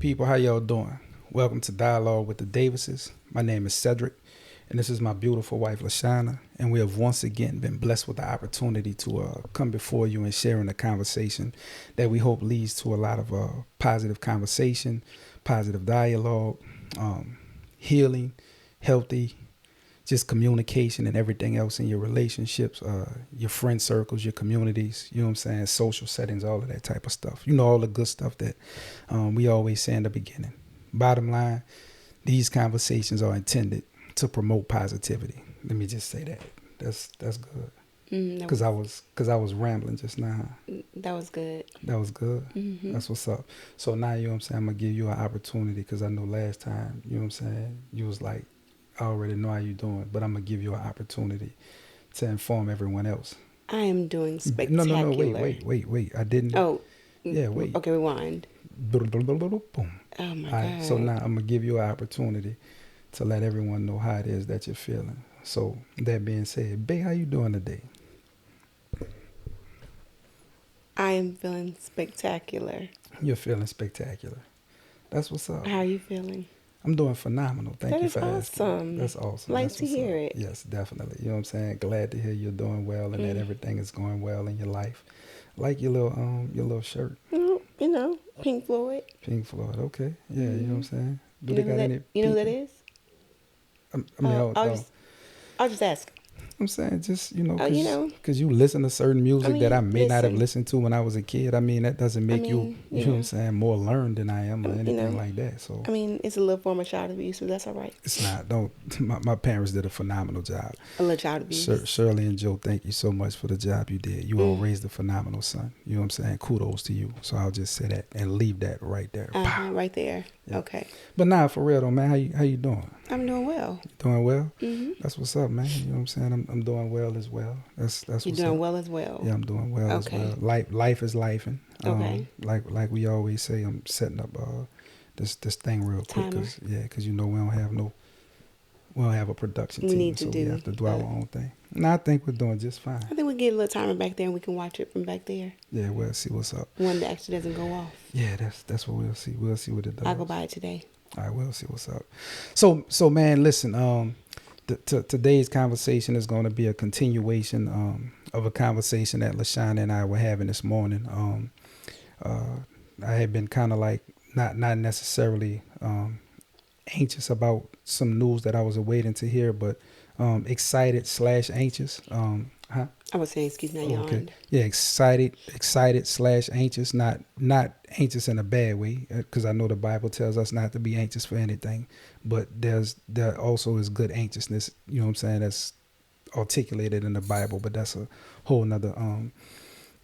people. How y'all doing? Welcome to Dialogue with the Davises. My name is Cedric, and this is my beautiful wife, Lashana. And we have once again been blessed with the opportunity to come before you and share in a conversation that we hope leads to a lot of positive conversation, positive dialogue, healing, healthy, just communication and everything else in your relationships, your friend circles, your communities, you know what I'm saying, social settings, all of that type of stuff. You know, all the good stuff that we always say in the beginning. Bottom line, these conversations are intended to promote positivity. Let me just say that. That's good. Because I was rambling just now. That was good. That was good. Mm-hmm. That's what's up. So now, you know what I'm saying, I'm going to give you an opportunity because I know last time, you know what I'm saying, you was like, I already know how you doing, but I'm going to give you an opportunity to inform everyone else. I am doing spectacular. No, wait. I didn't. Oh. Yeah, wait. Okay, rewind. Boom. Oh, my All God. right, so now I'm going to give you an opportunity to let everyone know how it is that you're feeling. So that being said, babe, how you doing today? I am feeling spectacular. You're feeling spectacular. That's what's up. How are you feeling? I'm doing phenomenal. Thank you for asking. Awesome. That's awesome. Like That's to what's hear up. it. Yes, definitely. You know what I'm saying? Glad to hear you're doing well and that everything is going well in your life. Like your little shirt. Pink Floyd. Pink Floyd. Okay. Yeah, you know what I'm saying? Do You they got any? You know who that is? I'll just ask. I'm saying just, because you listen to certain music that I may not have listened to when I was a kid. I mean, that doesn't make you know what I'm saying, more learned than I am or anything like that. So it's a little form of child abuse, so that's all right. It's not. My parents did a phenomenal job. A little child abuse. Shirley and Joe, thank you so much for the job you did. You all raised a phenomenal son. You know what I'm saying? Kudos to you. So I'll just say that and leave that right there. Right there. Yeah. Okay. But nah, for real though, man, how you doing? I'm doing well. You doing well? Mm-hmm. That's what's up, man. You know what I'm saying? I'm doing well as well. That's You're what's doing up. well as well. Yeah, I'm doing well as well. Life is lifing. Okay. Like we always say, I'm setting up this thing real quick because we don't have a production team, so we have to do our own thing. No, I think we're doing just fine. I think we get a little timer back there and we can watch it from back there. Yeah, we'll see what's up. One that actually doesn't go off. Yeah, that's what we'll see. We'll see what it does. I'll go by it today. All right, we'll see what's up. So man, listen. Today's conversation is going to be a continuation of a conversation that LaShana and I were having this morning. I had been kind of like not necessarily anxious about some news that I was awaiting to hear, but excited / anxious. I was saying, excuse me, I yawned. Okay. Yeah, excited / anxious, not anxious in a bad way, because I know the Bible tells us not to be anxious for anything, but there also is good anxiousness, you know what I'm saying, that's articulated in the Bible, but that's a whole nother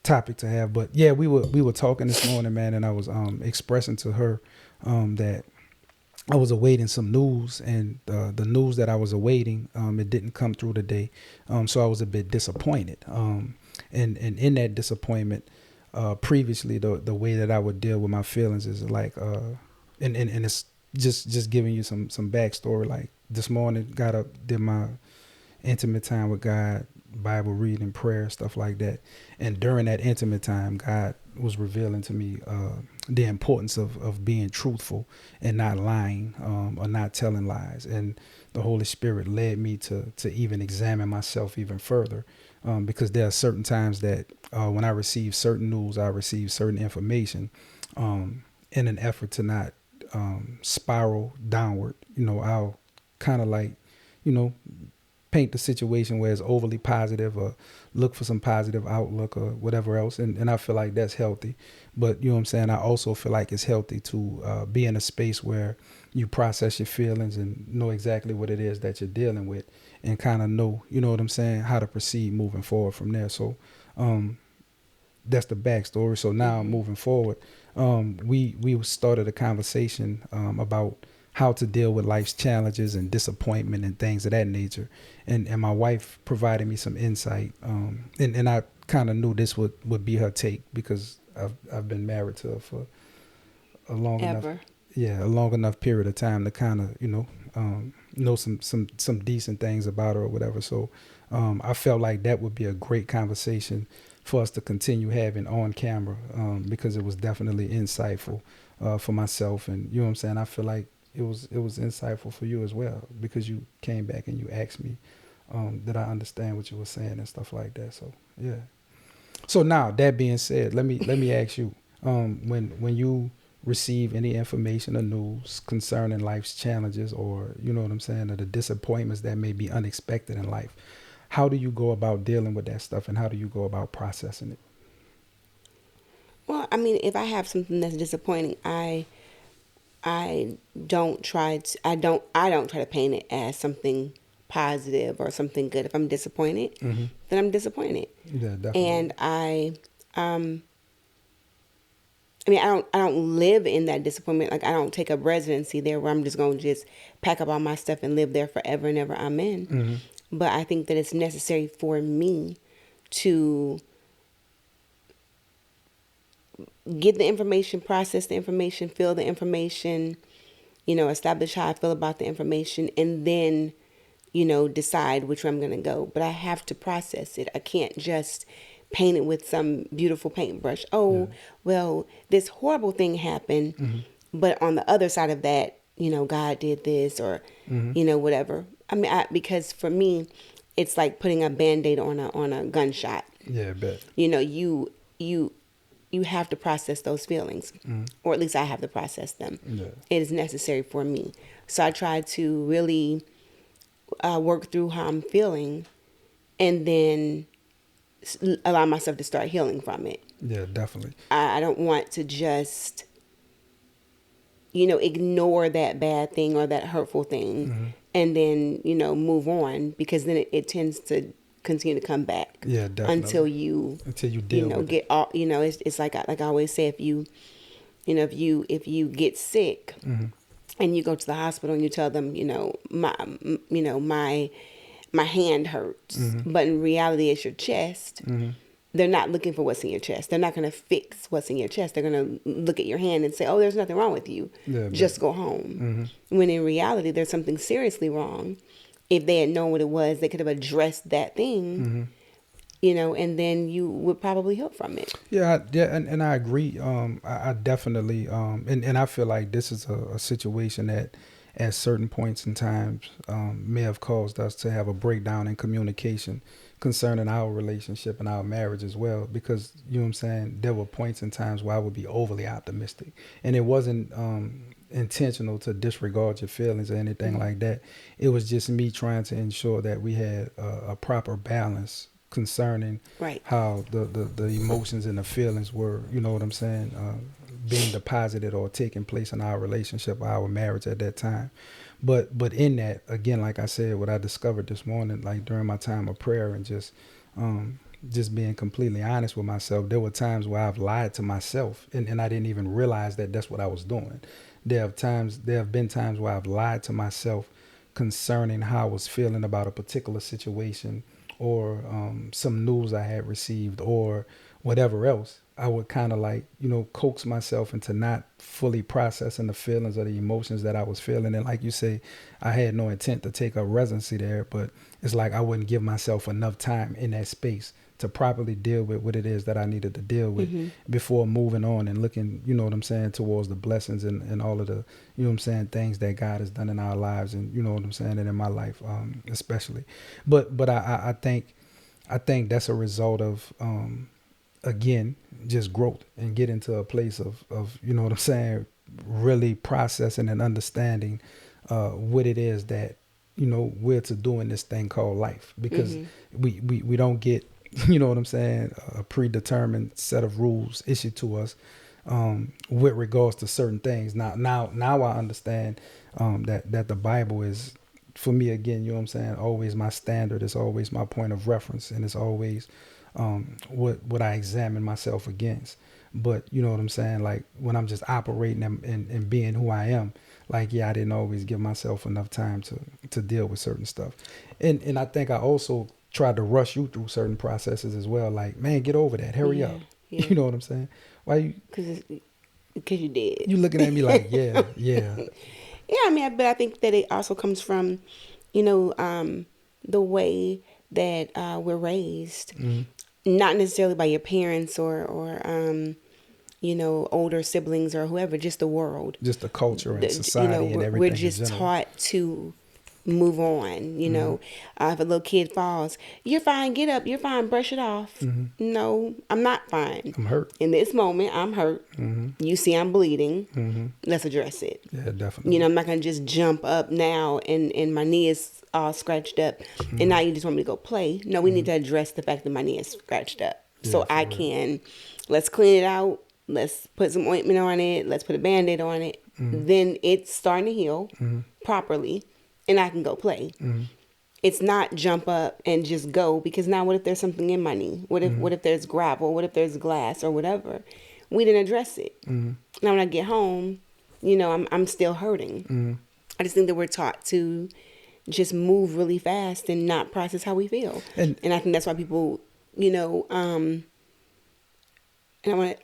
topic to have. But yeah, we were talking this morning, man, and I was expressing to her that I was awaiting some news, and the news that I was awaiting, it didn't come through today. So I was a bit disappointed. And in that disappointment, previously, the way that I would deal with my feelings is like, and it's just giving you some backstory. Like this morning, got up, did my intimate time with God, Bible reading, prayer, stuff like that. And during that intimate time, God was revealing to me the importance of being truthful and not lying or not telling lies. And the Holy Spirit led me to even examine myself even further, because there are certain times that when I receive certain news, I receive certain information in an effort to not spiral downward. I'll kind of like, paint the situation where it's overly positive or look for some positive outlook or whatever else. And I feel like that's healthy. But you know what I'm saying? I also feel like it's healthy to be in a space where you process your feelings and know exactly what it is that you're dealing with and kind of know, you know what I'm saying, how to proceed moving forward from there. So that's the backstory. So now moving forward, we started a conversation about how to deal with life's challenges and disappointment and things of that nature. And my wife provided me some insight. And I kind of knew this would be her take because I've been married to her for a long enough period of time to kind of, know some decent things about her or whatever. So I felt like that would be a great conversation for us to continue having on camera, because it was definitely insightful for myself, and you know what I'm saying. I feel like it was insightful for you as well, because you came back and you asked me, did I understand what you were saying and stuff like that. So yeah. So now that being said, let me ask you, when you receive any information or news concerning life's challenges, or you know what I'm saying, or the disappointments that may be unexpected in life, how do you go about dealing with that stuff, and how do you go about processing it? Well, I mean, if I have something that's disappointing, I don't try to try to paint it as something positive or something good. If I'm disappointed, Mm-hmm. then I'm disappointed. Yeah, definitely. And I mean, I don't live in that disappointment. Like, I don't take up residency there where I'm just going to just pack up all my stuff and live there forever and ever. Amen. Mm-hmm. But I think that it's necessary for me to get the information, process the information, feel the information, establish how I feel about the information, and then, decide which way I'm going to go. But I have to process it. I can't just paint it with some beautiful paintbrush. Oh, well, this horrible thing happened, Mm-hmm. but on the other side of that, God did this, or, Mm-hmm. whatever. I mean, because for me, it's like putting a Band-Aid on a gunshot. Yeah, I bet. You have to process those feelings, or at least I have to process them. Yeah. It is necessary for me. So I try to really work through how I'm feeling, and then allow myself to start healing from it. Yeah, definitely. I don't want to just, ignore that bad thing or that hurtful thing, Mm-hmm. and then, move on, because then it tends to continue to come back. Yeah, definitely. Until you deal with get it. all, it's like I always say, if you get sick, Mm-hmm. and you go to the hospital and you tell them, my hand hurts, Mm-hmm. but in reality it's your chest. Mm-hmm. They're not looking for what's in your chest. They're not going to fix what's in your chest. They're going to look at your hand and say, oh, there's nothing wrong with you. Yeah, Just go home. Mm-hmm. When in reality, there's something seriously wrong. If they had known what it was, they could have addressed that thing, Mm-hmm. and then you would probably heal from it. Yeah, and I agree. I definitely, and I feel like this is a situation that, at certain points in times, may have caused us to have a breakdown in communication concerning our relationship and our marriage as well. Because you know what I'm saying, there were points in times where I would be overly optimistic, and it wasn't intentional to disregard your feelings or anything like that. It was just me trying to ensure that we had a proper balance concerning Right. how the emotions and the feelings were, you know what I'm saying, being deposited or taking place in our relationship or our marriage at that time. But in that, again, like I said, what I discovered this morning, like during my time of prayer and just being completely honest with myself, there were times where I've lied to myself, and I didn't even realize that that's what I was doing. There have been times where I've lied to myself concerning how I was feeling about a particular situation, or some news I had received, or whatever else. I would kind of like, coax myself into not fully processing the feelings or the emotions that I was feeling. And like you say, I had no intent to take up residency there, but it's like I wouldn't give myself enough time in that space to properly deal with what it is that I needed to deal with before moving on and looking, you know what I'm saying, towards the blessings and all of the, you know what I'm saying, things that God has done in our lives, and you know what I'm saying, and in my life, especially. But I think that's a result of, again, just growth, and get into a place of, you know what I'm saying, really processing and understanding what it is that, we're to do in this thing called life. Because we don't get, you know what I'm saying, a predetermined set of rules issued to us with regards to certain things. Now I understand that the Bible is, for me, again, you know what I'm saying, always my standard. It's always my point of reference, and it's always what I examine myself against. But you know what I'm saying, like when I'm just operating and being who I am, like, yeah, I didn't always give myself enough time to deal with certain stuff. And I think I also tried to rush you through certain processes as well. Like, man, get over that. Hurry up. Yeah. You know what I'm saying? Why you? Because you did. You looking at me like, yeah. Yeah, I mean, but I think that it also comes from, the way that we're raised. not necessarily by your parents or older siblings or whoever, just the world. Just the culture and You know, society and we're everything in just general. taught to move on. If a little kid falls, you're fine, get up, you're fine, brush it off. No, I'm not fine. I'm hurt. In this moment, I'm hurt. You see I'm bleeding. Let's address it. Yeah, definitely. I'm not going to just jump up now and my knee is all scratched up and now you just want me to go play. No, we need to address the fact that my knee is scratched up. So Yeah, for I real. can, let's clean it out. Let's put some ointment on it. Let's put a Band-Aid on it. Then it's starting to heal properly and I can go play. It's not jump up and just go, because now what if there's something in my knee? What if there's gravel? What if there's glass or whatever? We didn't address it. Now when I get home, I'm still hurting. I just think that we're taught to just move really fast and not process how we feel. And I think that's why people, and I want to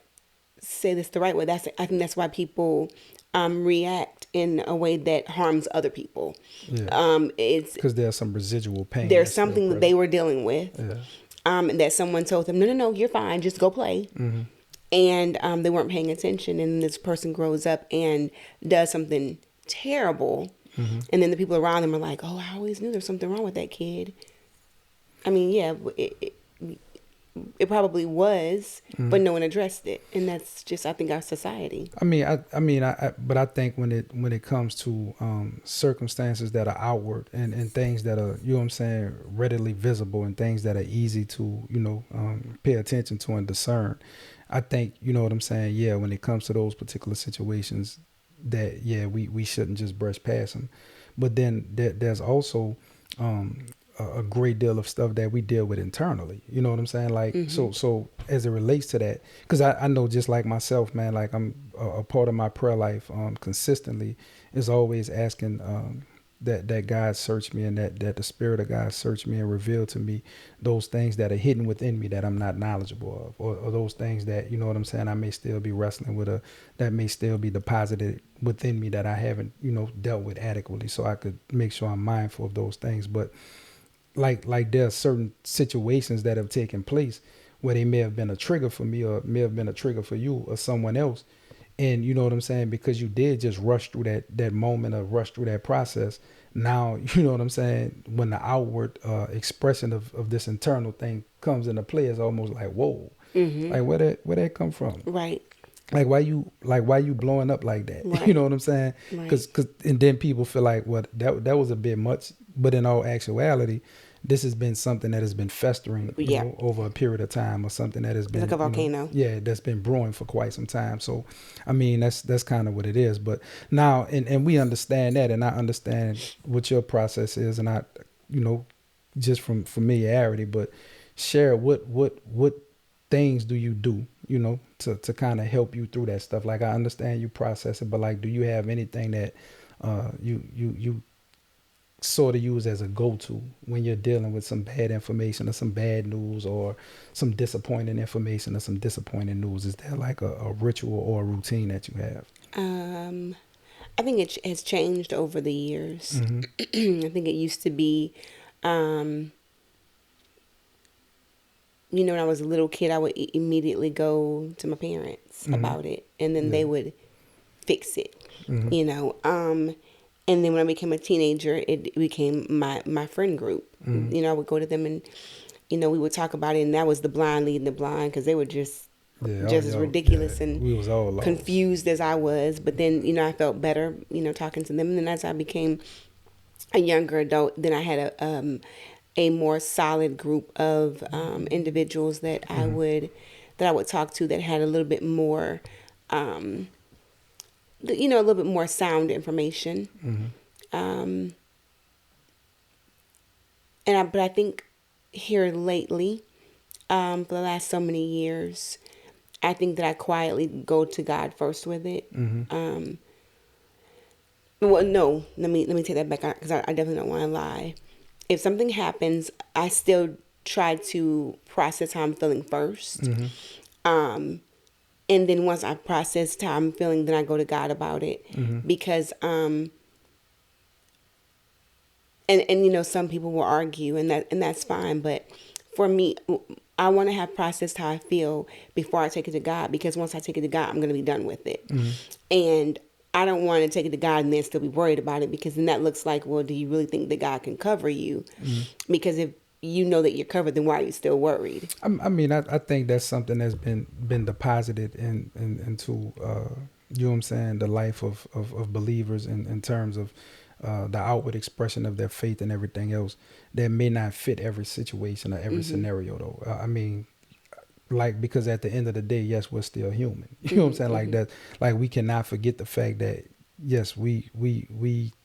say this the right way. I think that's why people react in a way that harms other people. yeah, It's because there's some residual pain. there's that's still something that present. they were dealing with. Yeah. That someone told them, no, you're fine, just go play. And they weren't paying attention, and this person grows up and does something terrible, and then the people around them are like, oh, I always knew there was something wrong with that kid. I mean, yeah, it probably was, but no one addressed it, and that's just, I think, our society. But I think when it comes to circumstances that are outward and things that are, you know what I'm saying, readily visible, and things that are easy to, pay attention to and discern, I think, you know what I'm saying, yeah, when it comes to those particular situations, that, yeah, we shouldn't just brush past them. But then there's also a great deal of stuff that we deal with internally. You know what I'm saying? Like, so as it relates to that, because I know, just like myself, man, like I'm a part of my prayer life consistently is always asking that God search me, and that the Spirit of God search me and reveal to me those things that are hidden within me that I'm not knowledgeable of, or those things that, you know what I'm saying, I may still be wrestling with, that may still be deposited within me that I haven't, dealt with adequately, so I could make sure I'm mindful of those things. But like there are certain situations that have taken place where they may have been a trigger for me, or may have been a trigger for you or someone else. And you know what I'm saying? Because you did just rush through that moment, or rush through that process. Now, you know what I'm saying? When the outward expression of this internal thing comes into play, it's almost like, whoa, like where that come from? Right. Like why you blowing up like that? Right. You know what I'm saying? Right. Cause and then people feel like, well, that was a bit much. But in all actuality, this has been something that has been festering, over a period of time, or something that has been like a volcano. That's been brewing for quite some time. So, I mean, that's kind of what it is. But now, and we understand that, and I understand what your process is, and I, just from familiarity, but share what things do you do, to kind of help you through that stuff. Like, I understand you process it, but like, do you have anything that you sort of use as a go-to when you're dealing with some bad information or some bad news, or some disappointing information or some disappointing news? Is there like a ritual or a routine that you have? I think it has changed over the years. I think it used to be, when I was a little kid, I would immediately go to my parents about it, and then they would fix it, and then when I became a teenager, it became my friend group. I would go to them, and we would talk about it, and that was the blind leading the blind, because they were just as ridiculous and we was all confused as I was. But then I felt better talking to them, and then as I became a younger adult, then I had a more solid group of individuals that I would talk to, that had a little bit more a little bit more sound information. But I think here lately, for the last so many years, I think that I quietly go to God first with it. Well, no, let me take that back, because I definitely don't want to lie. If something happens, I still try to process how I'm feeling first. And then once I process how I'm feeling, then I go to God about it. Because, and some people will argue, and that's fine. But for me, I want to have processed how I feel before I take it to God, because once I take it to God, I'm going to be done with it. And I don't want to take it to God and then still be worried about it, because then that looks like, well, do you really think that God can cover you? Because if you know that you're covered, then why are you still worried? I mean, I think that's something that's been deposited into you know what I'm saying, the life of believers in terms of the outward expression of their faith and everything else that may not fit every situation or every scenario though. I mean, like, because at the end of the day, yes, we're still human. You know what I'm saying? Like that, like we cannot forget the fact that yes, we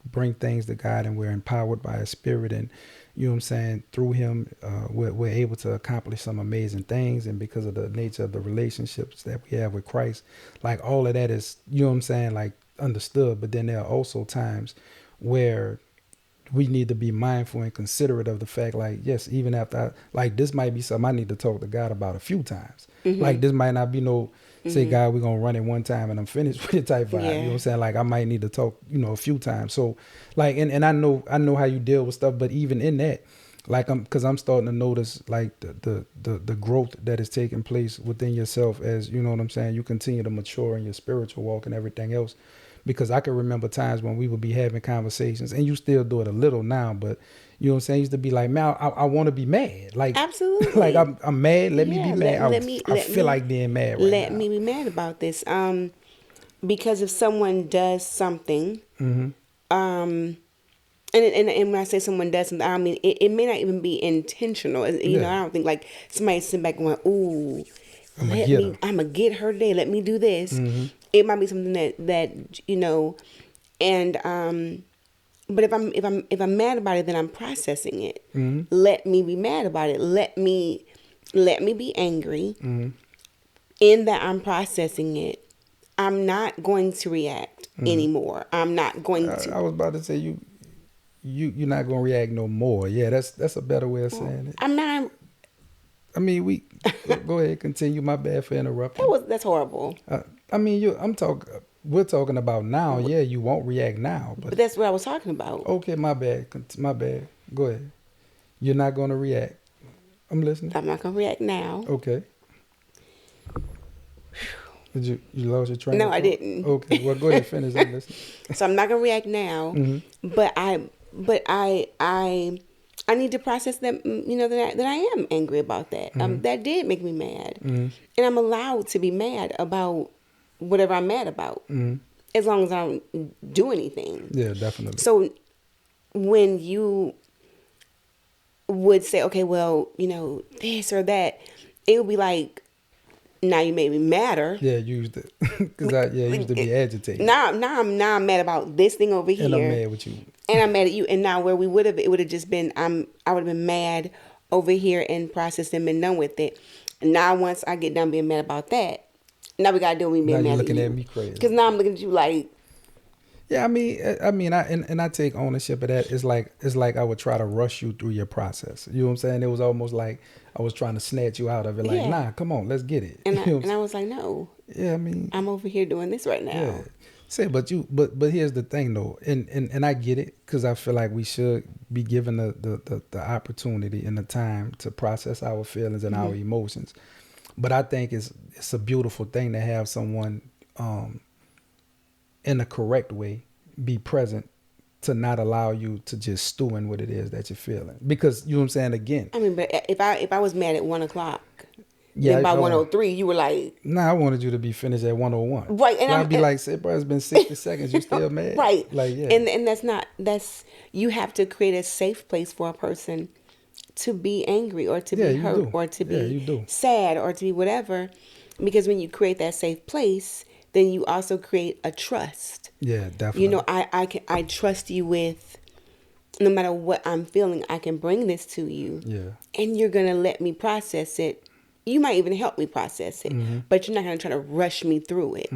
bring things to God and we're empowered by His Spirit, and you know what I'm saying, through Him, we're able to accomplish some amazing things. And because of the nature of the relationships that we have with Christ, like all of that is, you know what I'm saying, like understood. But then there are also times where we need to be mindful and considerate of the fact, like, yes, even after like this might be something I need to talk to God about a few times. Like this might not be no say, God, we're gonna run it one time and I'm finished with it type vibe. You know what I'm saying? Like I might need to talk, a few times. So like, and I know how you deal with stuff, but even in that, like because I'm starting to notice like the growth that is taking place within yourself as, you know what I'm saying, you continue to mature in your spiritual walk and everything else. Because I can remember times when we would be having conversations, and you still do it a little now, but you know what I'm saying? I used to be like, man, I want to be mad. Like, Absolutely. like I'm mad. Let me be mad. I feel me like being mad right let now. me be mad about this. Because if someone does something, and when I say someone does something, I mean it may not even be intentional. You know, I don't think like somebody sitting back going, "Ooh, I'm gonna get her today. Let me do this." It might be something that and but if I'm mad about it, then I'm processing it. Let me be mad about it. Let me be angry. In that I'm processing it, I'm not going to react anymore. I'm not going to. I was about to say you're not gonna react no more. Yeah, that's a better way of saying it. I'm not. I mean, we go ahead, continue. My bad for interrupting. That's horrible. I mean, we're talking about now. Yeah, you won't react now, But that's what I was talking about. okay, my bad. My bad. Go ahead. You're not gonna react. I'm listening. I'm not gonna react now. Okay. Did you lost your train? No, I didn't. Okay, well, go ahead, finish. I'm listening. So I'm not gonna react now, but I need to process that. That I am angry about that. That did make me mad, and I'm allowed to be mad about whatever I'm mad about, as long as I don't do anything. Yeah, definitely. So when you would say, okay, well, this or that, it would be like, now you made me madder. Yeah, used it because I used to be agitated. Now I'm mad about this thing over here, and I'm mad with you, and I'm mad at you. And now where it would have just been, I would have been mad over here and processed and been done with it. And now once I get done being mad about that, now we gotta do me being now mad you're looking at you. at me crazy. Because now I'm looking at you like. Yeah, I mean, I take ownership of that. It's like I would try to rush you through your process. You know what I'm saying? It was almost like I was trying to snatch you out of it. Like, nah, come on, let's get it. And I was like, no. Yeah, I mean, I'm over here doing this right now. Yeah. Say, but here's the thing though, and I get it, because I feel like we should be given the opportunity and the time to process our feelings and our emotions. But I think it's a beautiful thing to have someone in the correct way be present to not allow you to just stew in what it is that you're feeling. Because you know what I'm saying, again. I mean, but if I was mad at 1:00, then by 1:03 you were like, nah, I wanted you to be finished at 1:01. Right, and I'd be like, say, bro, it's been 60 seconds, you still mad? Right. Like, yeah. And that's you have to create a safe place for a person to be angry or to be hurt or to be sad or to be whatever. Because when you create that safe place, then you also create a trust. Yeah, definitely. I trust you with, no matter what I'm feeling, I can bring this to you. Yeah. And you're going to let me process it. You might even help me process it, but you're not going to try to rush me through it.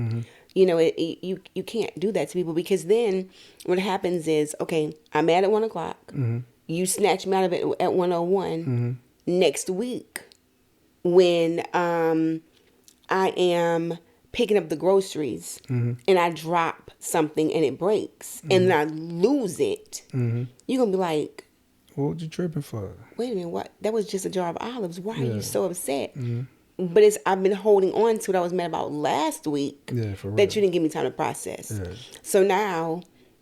You can't do that to people, because then what happens is, okay, I'm mad at 1:00. You snatch me out of it at 1:01. Next week, when I am picking up the groceries and I drop something and it breaks and then I lose it, you're going to be like, What you tripping for? Wait a minute, what? That was just a jar of olives. Why are you Yeah. so upset? Mm-hmm. But it's I've been holding on to what I was mad about last week Yeah, for that real. you didn't give me time to process. Yeah. So now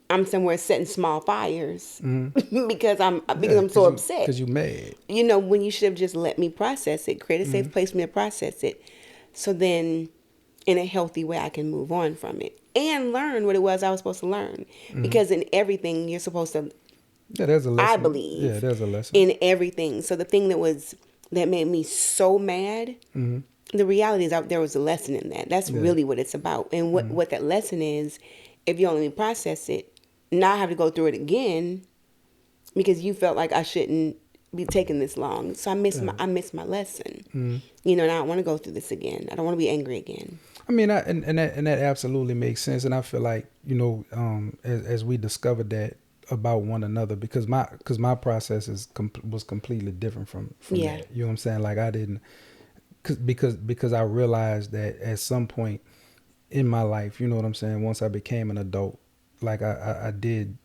I'm somewhere setting small fires Mm-hmm. because Yeah, I'm so upset. cause you mad. When you should have just let me process it, create a safe place for me to process it. So then in a healthy way I can move on from it and learn what it was I was supposed to learn. Mm-hmm. Because in everything you're supposed to, Yeah, there's a I lesson. Yeah, believe, there's a lesson. in everything. So the thing that made me so mad, Mm-hmm. the reality is there was a lesson in that. That's Yeah. really what it's about. And Mm-hmm. what that lesson is, if you only process it, now I have to go through it again because you felt like I shouldn't be taking this long. So Yeah. I missed my lesson. Mm-hmm. And I don't want to go through this again. I don't want to be angry again. I mean, and that absolutely makes sense, and I feel like as we discovered that about one another, because my process was completely different from Yeah. that. You know what I'm saying? Like I didn't, because I realized that at some point in my life, you know what I'm saying. Once I became an adult, like I did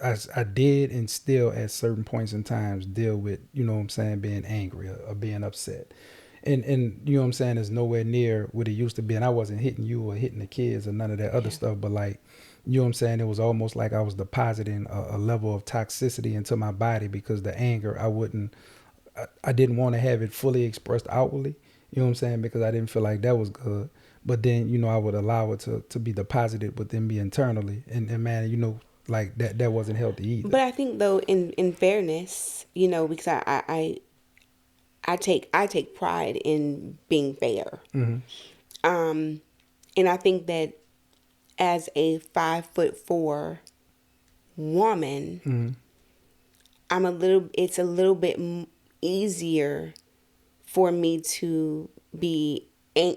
and still at certain points in times deal with, you know what I'm saying, being angry or being upset. And you know what I'm saying, is nowhere near what it used to be. And I wasn't hitting you or hitting the kids or none of that other Yeah. stuff, but like, you know what I'm saying, it was almost like I was depositing a level of toxicity into my body because the anger, I didn't want to have it fully expressed outwardly. You know what I'm saying? Because I didn't feel like that was good. But then, I would allow it to be deposited within me internally. And man, like that wasn't healthy either. But I think though, in fairness, because I take pride in being fair. Mm-hmm. And I think that as a 5'4" woman, Mm-hmm. it's a little bit easier for me to be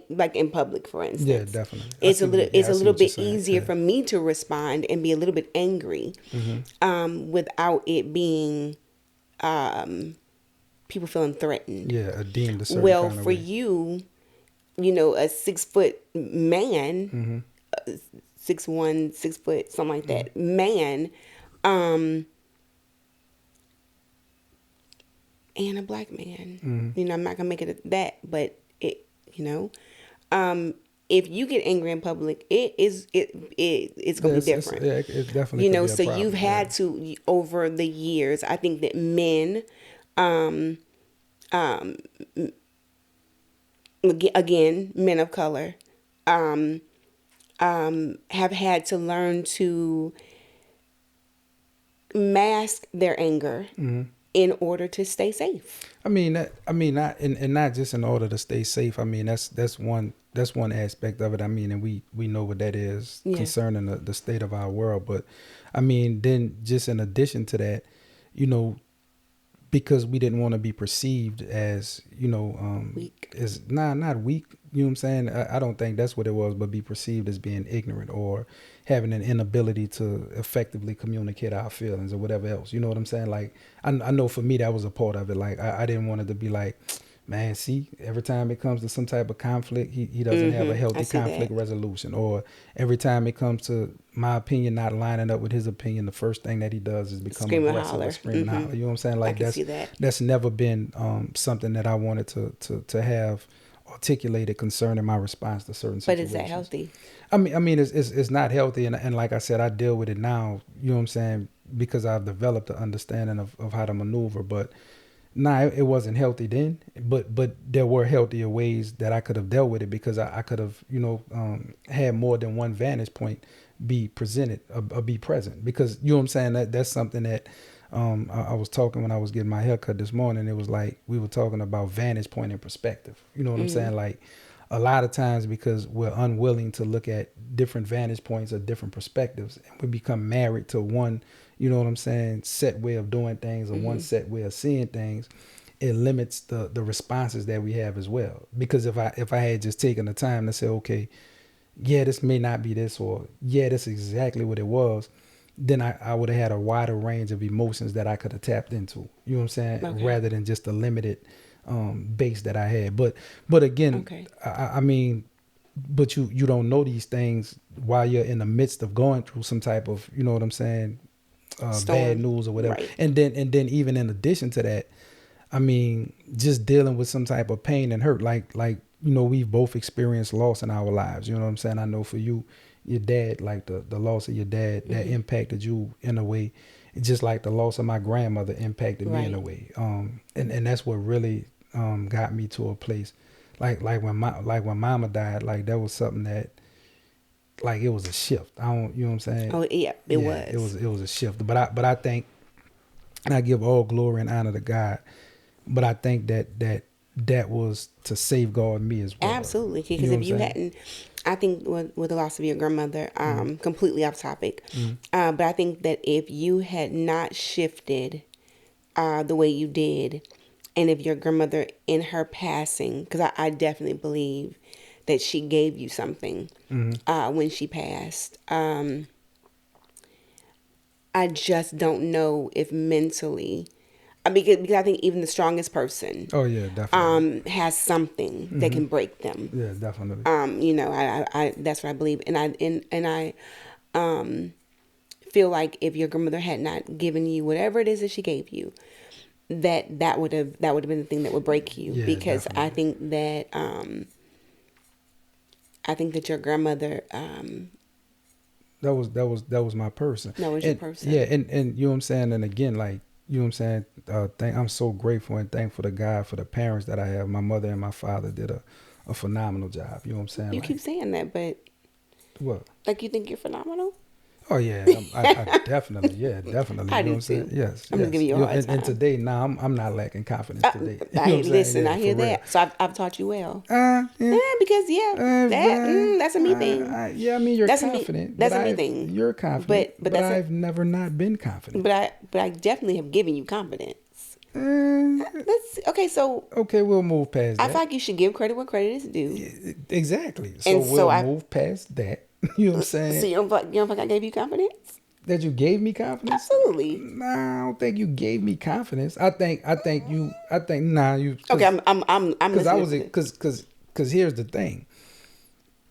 like in public, for Yeah, instance. definitely. It's I a see little what you're bit saying. easier Yeah. for me to respond and be a little bit angry, without it being people feeling threatened. Yeah, deemed a certain Well, kind of for way. you, a 6 foot man, Mm-hmm. 6'1", 6 foot, something like Mm-hmm. that, man, um, and a black man. Mm-hmm. I'm not gonna make it that, but um, if you get angry in public, it's gonna Yeah, be different. it definitely could be a So you've problem. Yeah. had to, over the years. I think that men, um, um, again, men of color, um, have had to learn to mask their anger Mm-hmm. in order to stay safe. Not and not just in order to stay safe. I mean, that's one aspect of it. I mean, and we know what that is Yeah. concerning the state of our world. But I mean, then just in addition to that, you know, because we didn't want to be perceived as, Weak. as not weak. You know what I'm saying? I don't think that's what it was, but be perceived as being ignorant or having an inability to effectively communicate our feelings or whatever else. You know what I'm saying? Like I know for me that was a part of it. Like I didn't want it to be like, man, see, every time it comes to some type of conflict, he doesn't have a I healthy see that. conflict resolution. Or every time it comes to my opinion not lining up with his opinion, the first thing that he does is become Scream and aggressive or holler. scream and holler. You know what I'm saying? I Like can see that. that's never been something that I wanted to have articulated concerning my response to certain But is that situations. healthy? It's not healthy, and like I said, I deal with it now. You know what I'm saying? Because I've developed an understanding of how to maneuver. But nah, it wasn't healthy then. But there were healthier ways that I could have dealt with it because I could have had more than one vantage point be presented or be present, because you know what I'm saying, that's something that I was talking when I was getting my haircut this morning. It was like we were talking about vantage point and perspective. You know what I'm saying? Like a lot of times, because we're unwilling to look at different vantage points or different perspectives, and we become married to one, you know what I'm saying, set way of doing things or one set way of seeing things, it limits the responses that we have as well. Because if I had just taken the time to say, okay, yeah, this may not be this, or yeah, that's exactly what it was, then I would have had a wider range of emotions that I could have tapped into. You know what I'm saying? Okay. Rather than just the limited base that I had. But again, Okay. I mean, but you don't know these things while you're in the midst of going through some type of, you know what I'm saying, bad Storm. news or whatever. Right. And then even in addition to that, I mean, just dealing with some type of pain and hurt, like we've both experienced loss in our lives. You know what I'm saying? I know for you, your dad, like the loss of your dad, that impacted you in a way, just like the loss of my grandmother impacted me in a way. And that's what really got me to a place, like when mama died, like that was something that, like, it was a shift. I don't, you know what I'm saying? Oh yeah, it was. It was a shift. But I think, and I give all glory and honor to God. But I think that was to safeguard me as well. Absolutely, You because know if what you I'm saying? hadn't, I think with the loss of your grandmother, completely off topic, but I think that if you had not shifted the way you did, and if your grandmother in her passing, because I definitely believe that she gave you something when she passed. I just don't know if mentally, because I think even the strongest person Oh yeah, definitely. has something that can break them. Yeah, definitely. I that's what I believe, and I feel like if your grandmother had not given you whatever it is that she gave you, that would have been the thing that would break you. Yeah, Because definitely. I think that your grandmother That was my person. that was your And yeah, person. and you know what I'm saying. And again, like, you know what I'm saying. I'm so grateful and thankful to God for the parents that I have. My mother and my father did a phenomenal job. You know what I'm saying? You keep Like, saying that, but what? like you think you're phenomenal. Oh yeah, I definitely, yeah, definitely. I You know what do I'm saying? too. Yes, I'm just yes. giving you a hard And time. today, now I'm not lacking confidence today. You know what I'm saying? Listen, Yeah, I hear for real. that. So I've taught you well. Yeah. Because that's a me thing. Yeah, I mean, you're That's a me. confident, but That's a me thing. you're confident, But but that's a I've never not been confident. but I definitely have given you confidence. Uh, That's okay. So okay, we'll move past I feel that. like you should give credit where credit is due. Exactly. So And so we'll move past that. You know what I'm so saying? you don't think I gave you confidence? That you gave me confidence? Absolutely. Nah, I don't think you gave me confidence. I think nah, you, Okay, cause, I'm cause I listening was, to this. cause here's the thing.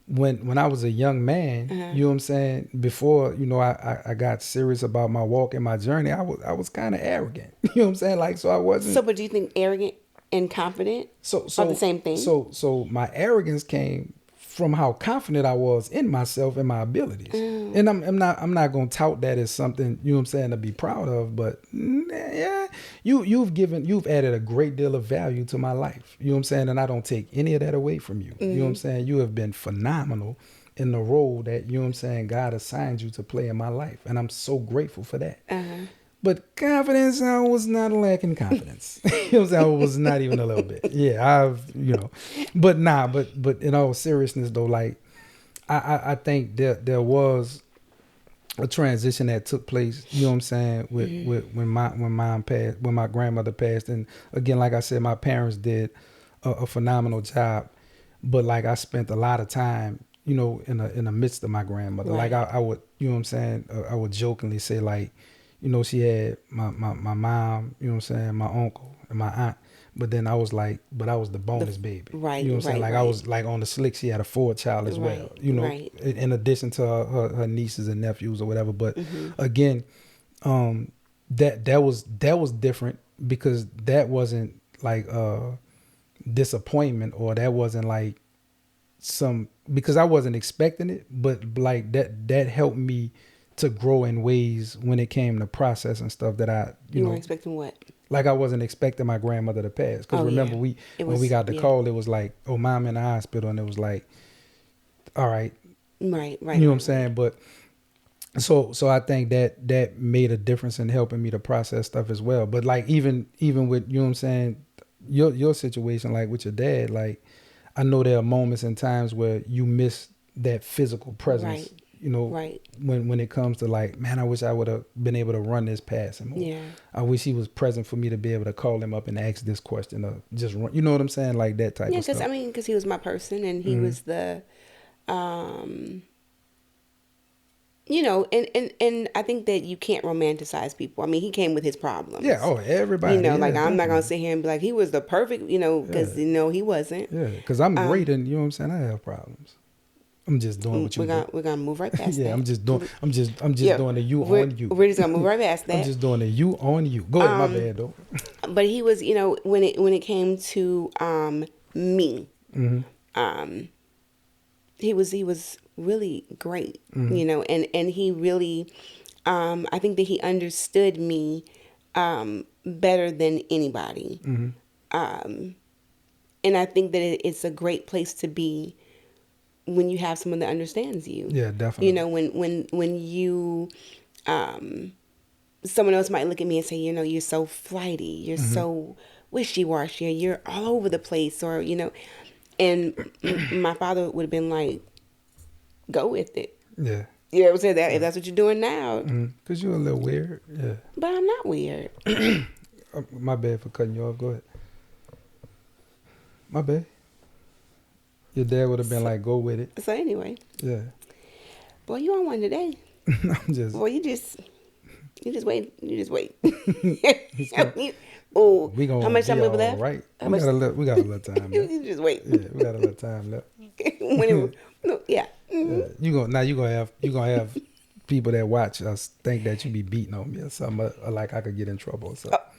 When I was a young man, you know what I'm saying, before, I got serious about my walk and my journey, I was kind of arrogant. You know what I'm saying? Like, so I So, wasn't, but do you think arrogant and confident so are the so same thing? so my arrogance came from how confident I was in myself and my abilities. And I'm not gonna tout that as something, you know what I'm saying, to be proud of, but yeah, you've added a great deal of value to my life. You know what I'm saying? And I don't take any of that away from you. You know what I'm saying? You have been phenomenal in the role that, you know what I'm saying, God assigned you to play in my life. And I'm so grateful for that. But confidence, I was not lacking confidence. You know what I'm saying? I was not even a little bit. Yeah, but in all seriousness though, like, I think there was a transition that took place, you know what I'm saying, with when my grandmother passed. And again, like I said, my parents did a phenomenal job. But like, I spent a lot of time, in the midst of my grandmother. Like, Right. I would, you know what I'm saying, I would jokingly say, like, she had my mom, you know what I'm saying, my uncle and my aunt. But then I was like, but I was the bonus baby. Right, You know what I'm saying? right, Like, I right. was like on the slick, she had a fourth child as well, Right, right. in addition to her nieces and nephews or whatever. But again, that was different, because that wasn't like disappointment, or that wasn't like because I wasn't expecting it, but like that helped me to grow in ways when it came to process and stuff that I, You weren't expecting what? like, I wasn't expecting my grandmother to pass. Because Oh remember, yeah. It when we was got the yeah. call, it was like, oh, mom in the hospital. And it was like, all right, Right, right, you know what I'm right, right. saying? But so I think that made a difference in helping me to process stuff as well. But like, even with, you know what I'm saying, your situation, like with your dad, like, I know there are moments and times where you miss that physical presence, Right. you know, Right. when it comes to like, man, I wish I would have been able to run this past him, or Yeah. I wish he was present for me to be able to call him up and ask this question, or just run, you know what I'm saying? Like that type Yeah, of stuff. because he was my person, and he was the, um, and I think that you can't romanticize people. I mean, he came with his Yeah. problems. Oh, everybody. Like Yeah, I'm not gonna definitely. sit here and be like he was the perfect, Yeah. because he wasn't. Yeah. Cause I'm great. And you know what I'm saying? I have problems. I'm just doing what you do. We're gonna move right past Yeah, that. I'm just Yeah, doing the you we're on you. we're just gonna move right past I'm that. just doing the you on you. Go ahead, my bad though. But he was, when it came to me, Mm-hmm. um, he was really great, Mm-hmm. and he really, I think that he understood me better than anybody. Mm-hmm. And I think that it's a great place to be when you have someone that understands you. Yeah, definitely. When you, someone else might look at me and say, you're so flighty, you're Mm-hmm. so wishy-washy, you're all over the place, or and my father would have been like, go with it. Yeah. You know what I'm saying? That if Yeah. that's what you're doing now, Cause you're a little weird. Yeah. but I'm not weird. My bad for cutting you off. Go ahead. My bad. Your dad would have been like, go with it. So anyway, Yeah. boy, you on one today. I'm just. Boy, you just wait. You just wait. It's gonna, Oh, we how gonna much be time we have all left? right. How much? We got a little time left. You just wait. Yeah, we got a little time left. When it, no, yeah. Mhm. Yeah. You gonna have people that watch us think that you be beating on me or something, or like I could get in trouble or something. Oh.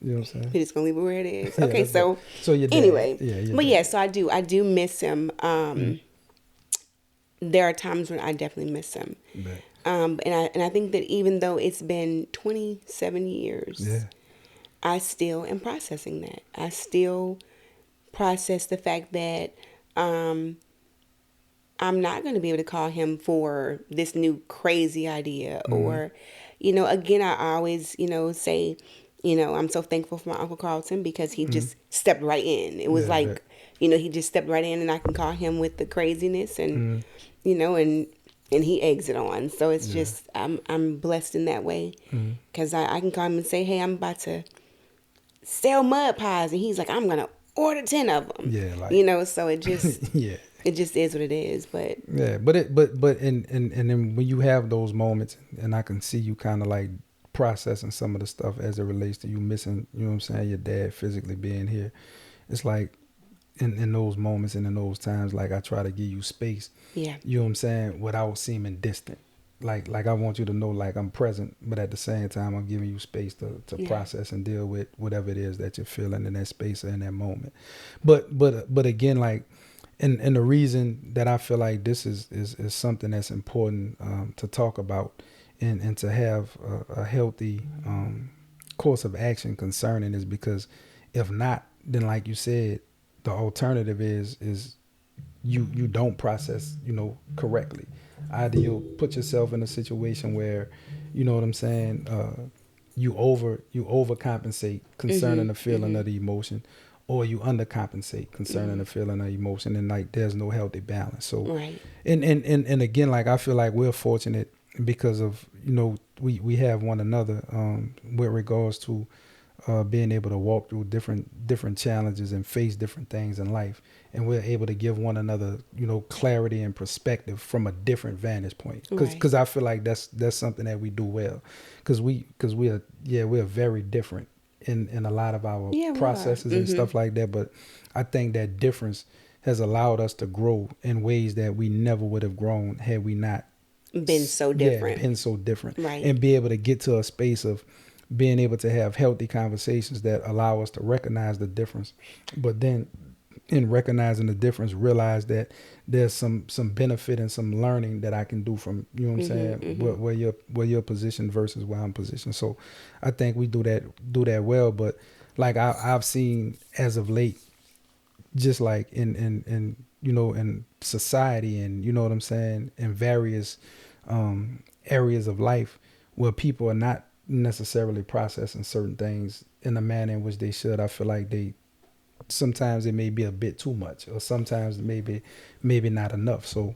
You know what I'm saying? We're just gonna leave it where it is. Yeah, Okay, that's so it. So your dad. anyway, Yeah, your but dad. yeah, so I do miss him. There are times when I definitely miss him. Bet. And I think that even though it's been 27 years, Yeah. I still am processing that. I still process the fact that I'm not going to be able to call him for this new crazy idea. Or, again, I always, say, I'm so thankful for my Uncle Carlton because he just stepped right in. It was Yeah, like, bet. he just stepped right in and I can call him with the craziness and, and he eggs it on. So it's just, I'm blessed in that way because I can call him and say, hey, I'm about to sell mud pies. And he's like, I'm going to order 10 of them. Yeah, like So it just, yeah. it just is what it is. But Yeah, but and then when you have those moments, and I can see you kind of like processing some of the stuff as it relates to you missing, you know what I'm saying, your dad physically being here. It's like in those moments and in those times, like I try to give you space. yeah, You know what I'm saying, without seeming distant. Like I want you to know like I'm present, but at the same time I'm giving you space to Yeah. process and deal with whatever it is that you're feeling in that space or in that moment. But again, like and the reason that I feel like this is something that's important to talk about and to have a healthy course of action concerning is because if not, then like you said, the alternative is you don't process, correctly. Either you'll put yourself in a situation where, you know what I'm saying, you overcompensate concerning the feeling of the emotion, or you undercompensate concerning the feeling of emotion, and like there's no healthy balance. So right. and again, like I feel like we're fortunate because of, we have one another with regards to being able to walk through different challenges and face different things in life, and we're able to give one another, clarity and perspective from a different vantage point. Because Right. I feel like that's something that we do well, because we're very different in a lot of our Yeah, we are. processes and stuff like that. But I think that difference has allowed us to grow in ways that we never would have grown had we not Been so different. been so different, Right. and be able to get to a space of being able to have healthy conversations that allow us to recognize the difference, but then in recognizing the difference, realize that there's some benefit and some learning that I can do from, you know what I'm saying, where you're positioned versus where I'm positioned. So I think we do that well. But like I've seen as of late, just like in society, and you know what I'm saying, in various areas of life, where people are not necessarily processing certain things in the manner in which they should. I feel like sometimes it may be a bit too much, or sometimes maybe not enough. So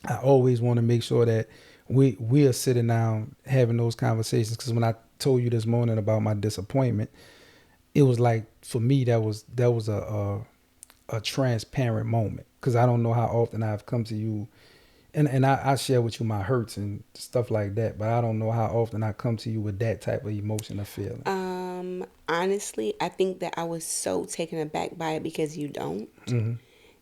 I always want to make sure that we are sitting down having those conversations, because when I told you this morning about my disappointment, it was like, for me, that was a transparent moment, because I don't know how often I've come to you and I share with you my hurts and stuff like that, but I don't know how often I come to you with that type of emotion or feeling. Honestly, I think that I was so taken aback by it because you don't, Mm-hmm.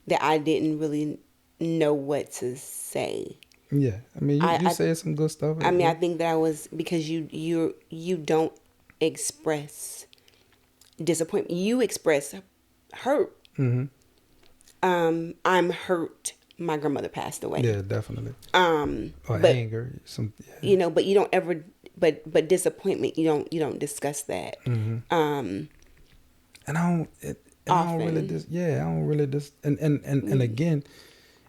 that I didn't really know what to say. Yeah, I mean, you I said some good stuff. I mean, I think that I was, because you don't express disappointment. You express hurt. Mm-hmm. I'm hurt. My grandmother passed away. Yeah, definitely. Or But anger, some. Yeah. you know, but you don't ever. But disappointment, you don't discuss that. And I don't. And I don't really Often. just. Yeah, I don't really just. And again,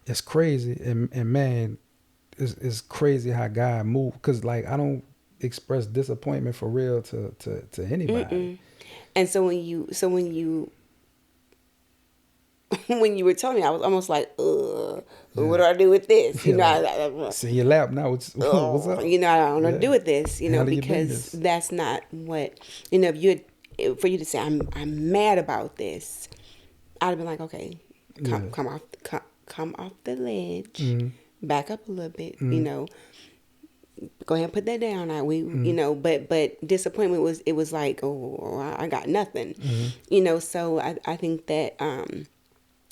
it's crazy. And man, it's crazy how God moved. Cause like I don't express disappointment for real to anybody. And so when you when you were telling me, I was almost like, what Yeah. do I do with this? You Yeah, know, like see your lap now. What's up? you know, I don't know what to Yeah. do with this. You know, Handle your because business. that's not what, you know. If you had, for you to say I'm mad about this, I'd have been like, okay, Yeah. come off the ledge, Mm-hmm. back up a little bit. You Mm-hmm. know, go ahead and put that down. You Mm-hmm. know, but disappointment was, it was like, oh, I got nothing. Mm-hmm. You know, so I think that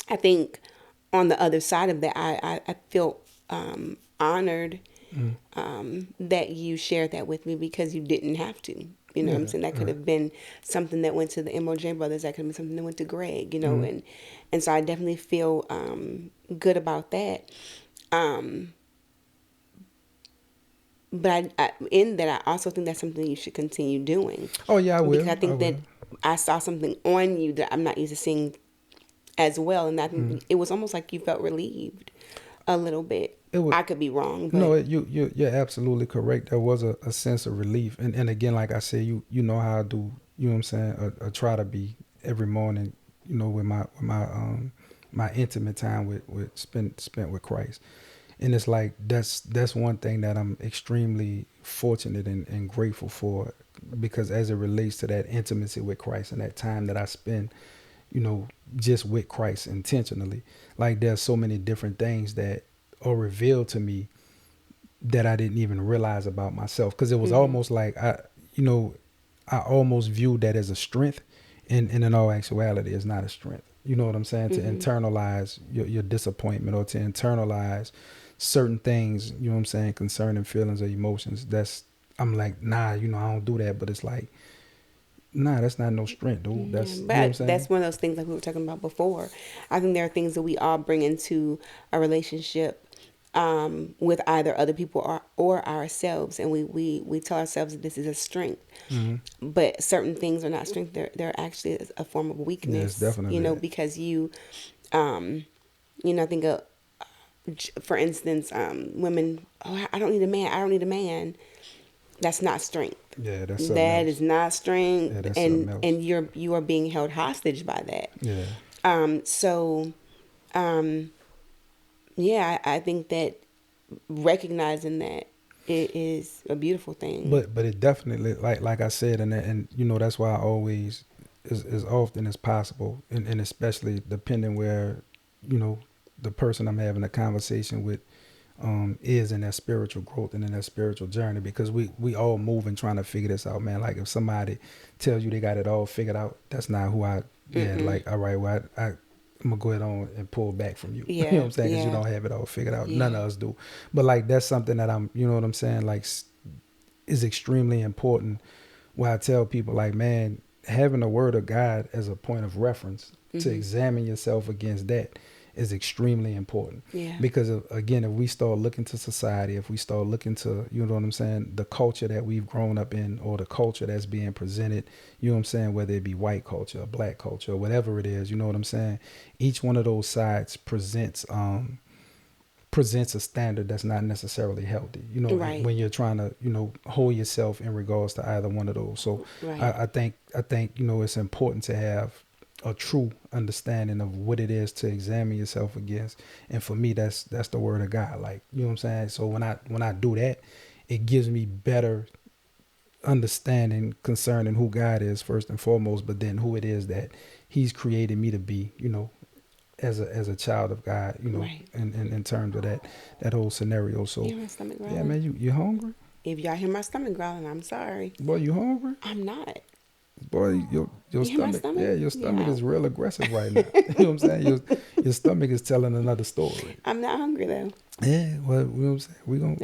I think on the other side of that, I feel honored that you shared that with me, because you didn't have to. You know what I'm Yeah. saying? That could Right. have been something that went to the MOJ brothers. That could have been something that went to Greg. You know, Mm-hmm. and so I definitely feel good about that. But in that, I also think that's something you should continue doing, Oh yeah, I because will. I I think that will. I saw something on you that I'm not used to seeing as well, and I think it was almost like you felt relieved a little bit. It was. I could be wrong, No, but you're absolutely correct. There was a sense of relief, and again, like I said, you know how I do. You know what I'm saying? I try to be every morning. You know, with my intimate time with spent with Christ, and it's like that's one thing that I'm extremely fortunate and grateful for, because as it relates to that intimacy with Christ and that time that I spend, you know, just with Christ intentionally. Like there's so many different things that are revealed to me that I didn't even realize about myself, because it was almost like you know, I almost viewed that as a strength, and in all actuality, it's not a strength. You know what I'm saying? To internalize your disappointment, or to internalize certain things. You know what I'm saying, concerning feelings or emotions. That's, I'm like, nah, you know, I don't do that. But it's like, nah, that's not no strength, dude. yeah, That's, you know what I'm but saying? that's one of those things like we were talking about before. I think there are things that we all bring into a relationship with either other people or ourselves, and we tell ourselves that this is a strength. But certain things are not strength; they're actually a form of Yeah, it's weakness. You definitely know, that. because you know, I think for instance, women, oh, I don't need a man. I don't need a man. That's not strength. Yeah, that's something That is else. not Yeah, strength, that's something else. and you are being held hostage by that. Yeah. So yeah, I think that recognizing that it is a beautiful thing. But it definitely, like I said, and you know, that's why I always, as often as possible, and especially depending where, you know, the person I'm having a conversation with is in that spiritual growth and in that spiritual journey, because we all moving trying to figure this out, man. Like if somebody tells you they got it all figured out, that's not who I. Yeah, like all right, well I'm gonna go ahead on and pull back from you. You know what Yeah, I'm saying? Because you yeah, don't have it all figured out. None yeah. of us do. But like that's something that I'm. You know what I'm saying? Like is extremely important. Where I tell people, like, man, having the word of God as a point of reference to examine yourself against that is extremely important. Yeah. Because again, if we start looking to society, if we start looking to, you know what I'm saying, the culture that we've grown up in, or the culture that's being presented, you know what I'm saying, whether it be white culture, or black culture, or whatever it is, you know what I'm saying, each one of those sides presents a standard that's not necessarily healthy, you know, Right, when you're trying to, you know, hold yourself in regards to either one of those. So right. I think, you know, it's important to have a true understanding of what it is to examine yourself against. And for me, that's the word of God. Like, you know what I'm saying? So when I do that, it gives me better understanding concerning who God is first and foremost, but then who it is that he's created me to be, you know, as a child of God, you know, Right. in terms of that whole scenario. You So hear my stomach yeah, growling? man, you hungry? If y'all hear my stomach growling, I'm sorry. Boy, you hungry? I'm not. boy, your You hear my stomach, stomach? yeah, your stomach Yeah. is real aggressive right now. You know what I'm saying? Your stomach is telling another story. I'm not hungry though. Yeah, well, you know what I'm saying? We gonna,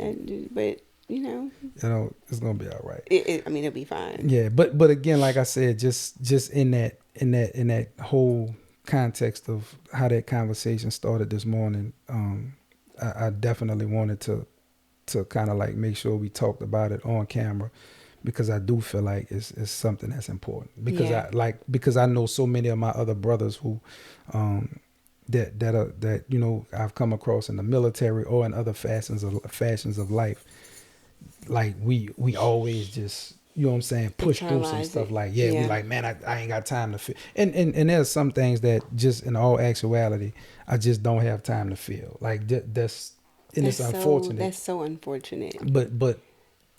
But it's gonna be all right. I mean, it'll be fine. Yeah, but again, like I said, just in that whole context of how that conversation started this morning, I definitely wanted to kind of like make sure we talked about it on camera, because I do feel like it's something that's important, because Yeah. because I know so many of my other brothers who that I've come across in the military or in other fashions of life. Like we always just, you know what I'm saying, push through some Internalize stuff. it. Like, yeah, we Yeah. like, man, I ain't got time to feel. And there's some things that just in all actuality I just don't have time to feel. Like that's and it's unfortunate. That's so unfortunate. But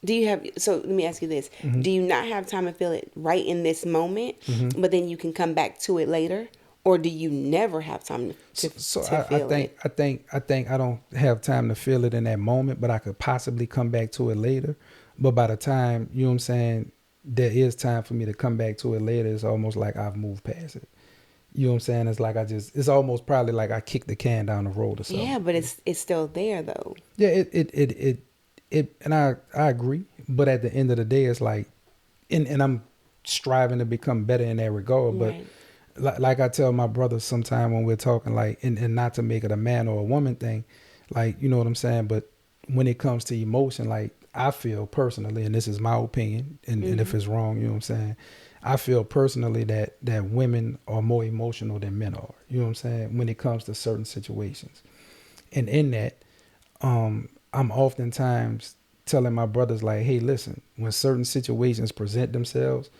Do you have so let me ask you this. mhm, Do you not have time to feel it right in this moment, mhm. but then you can come back to it later? Or do you never have time So to I feel think it? I don't have time to feel it in that moment, but I could possibly come back to it later. But by the time, you know what I'm saying, there is time for me to come back to it later, it's almost like I've moved past it. You know what I'm saying? It's like it's almost probably like I kicked the can down the road or something. Yeah, but it's still there though. Yeah, and I agree. But at the end of the day, it's like, and I'm striving to become better in that regard. But Right. like I tell my brothers sometime when we're talking, like, and not to make it a man or a woman thing, like, you know what I'm saying? But when it comes to emotion, like, I feel personally, and this is my opinion, and if Mm-hmm. it's wrong, you know what I'm saying? I feel personally that women are more emotional than men are, you know what I'm saying, when it comes to certain situations. And in that, I'm oftentimes telling my brothers, like, hey, listen, when certain situations present themselves,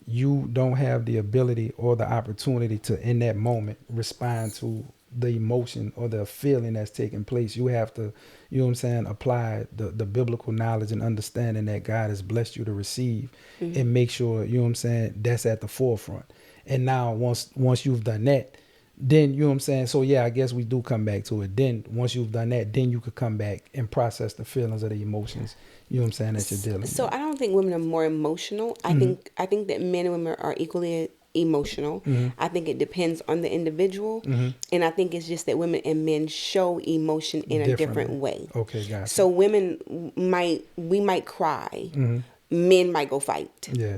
you don't have the ability or the opportunity to, in that moment, respond to the emotion or the feeling that's taking place. You have to, you know what I'm saying, apply the biblical knowledge and understanding that God has blessed you to receive, Mm-hmm. and make sure, you know what I'm saying, that's at the forefront. And now once you've done that, then, you know what I'm saying, so yeah, I guess we do come back to it. Then once you've done that, then you could come back and process the feelings or the emotions, you know what I'm saying, that you're dealing So with. I don't think women are more emotional. Mm-hmm. I think that men and women are equally emotional. Mm-hmm. I think it depends on the individual, Mm-hmm. and I think it's just that women and men show emotion in a different Differently. way. Okay, gotcha. So we might cry, Mm-hmm. men might go fight, Yeah.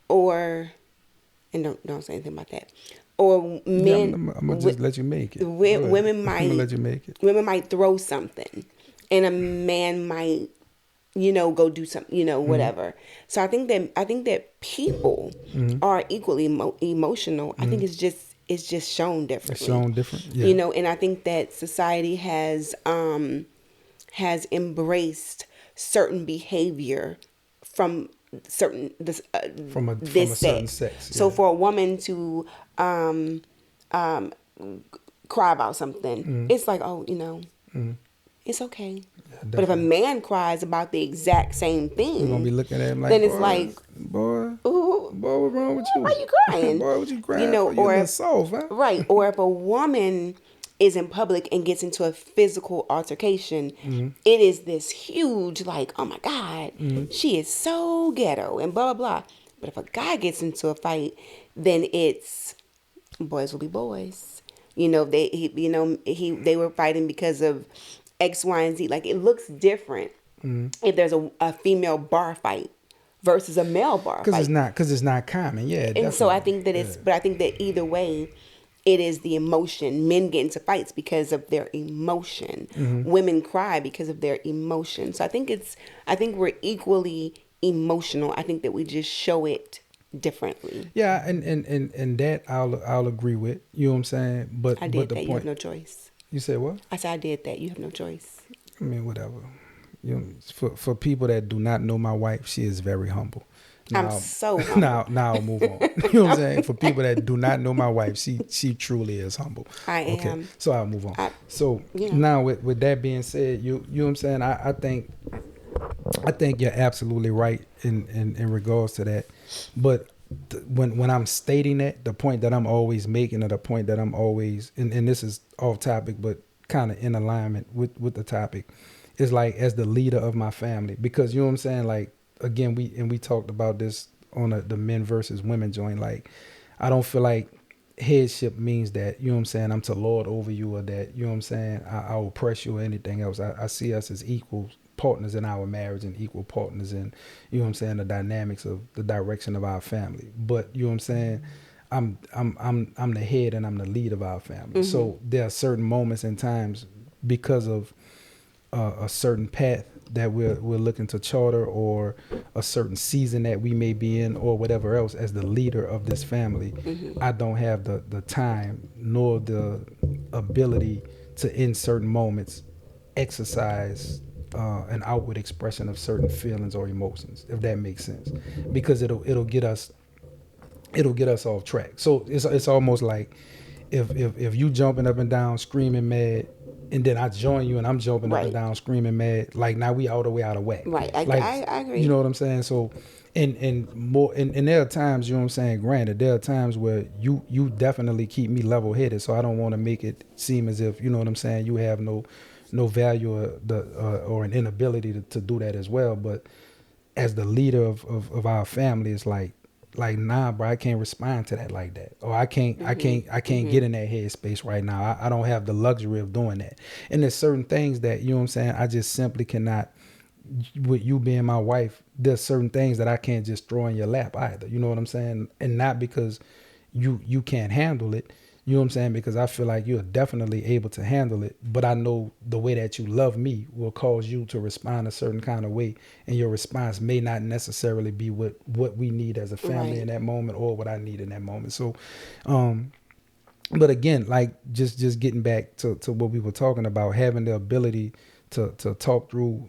or and don't say anything about that. Or Yeah, men, I'm gonna just let you make it. Go ahead. women I'm gonna let you make it. throw something, and a man might go do something, Mm-hmm. whatever. So I think that people Mm-hmm. are equally emotional. I think Mm-hmm. it's just shown It's differently, shown different. Yeah. and I think that society has embraced certain behavior from From a this certain sex. sex. So Yeah. for a woman to um, cry about something, Mm-hmm. it's like, oh, Mm-hmm. it's okay. Yeah, But if a definitely. man cries about the exact same We're gonna thing, be looking at him like, then it's boy, like, boy, ooh, boy, what's wrong with why you? you crying? Boy, what you crying for? You a Or little if soft, huh? right, or if a woman is in public and gets into a physical altercation, Mm-hmm. it is this huge, like, oh my God, Mm-hmm. she is so ghetto and blah blah blah. But if a guy gets into a fight, then it's boys will be boys. They were fighting because of X, Y, and Z. Like it looks different Mm-hmm. if there's a female bar fight versus a male bar Cause fight. it's not common. Yeah, And so I definitely. think that Yeah. but I think that either way, it is the emotion. Men get into fights because of their emotion. Mm-hmm. Women cry because of their emotion. So I think we're equally emotional. I think that we just show it differently. Yeah, and that I'll agree with. You know what I'm saying? I But did the that. You have point, no choice. you said what? I said I did that. You have no choice. I mean, whatever. You know, for people that do not know my wife, she is very humble. I'm Now, so humble. now I'll move on. You know what I'm saying? For people that do not know my wife, she truly is humble. I Okay, am. so I'll move on. I, So you know. now with that being said, you know what I'm saying? I think you're absolutely right in regards to that. But when I'm stating that, the point that I'm always making, or the point that I'm always, and this is off topic, but kind of in alignment with the topic, is like, as the leader of my family, because you know what I'm saying, like, again, we talked about this the men versus women joint. Like, I don't feel like headship means that, you know what I'm saying, I'm to lord over you, or that, you know what I'm saying, I'll oppress you or anything else. I see us as equal partners in our marriage and equal partners in, you know what I'm saying, the dynamics of the direction of our family. But you know what I'm saying, I'm the head and I'm the lead of our family. So there are certain moments and times, because of a certain path that we're looking to charter, or a certain season that we may be in, or whatever else, as the leader of this family, I don't have the time nor the ability to, in certain moments, exercise an outward expression of certain feelings or emotions, if that makes sense, because it'll get us off track. So it's almost like, if you jumping up and down screaming mad, and then I join you and I'm jumping up and Right. down screaming mad, like now we all the way out of whack. Right. Like, I agree. you know what I'm saying? So, and there are times, you know what I'm saying, granted, there are times where you definitely keep me level headed, so I don't want to make it seem as if, you know what I'm saying, you have no value, or an inability to do that as well. But as the leader of our family, it's like, nah, bro, I can't respond to that like that, or I can't get in that headspace right now. I don't have the luxury of doing that. And there's certain things that, you know what I'm saying, I just simply cannot. With you being my wife, there's certain things that I can't just throw in your lap either. You know what I'm saying? And not because you can't handle it. You know what I'm saying? Because I feel like you're definitely able to handle it. But I know the way that you love me will cause you to respond a certain kind of way. And your response may not necessarily be what we need as a family in that moment, or what I need in that moment. So, but again, like, just getting back to what we were talking about, having the ability to talk through,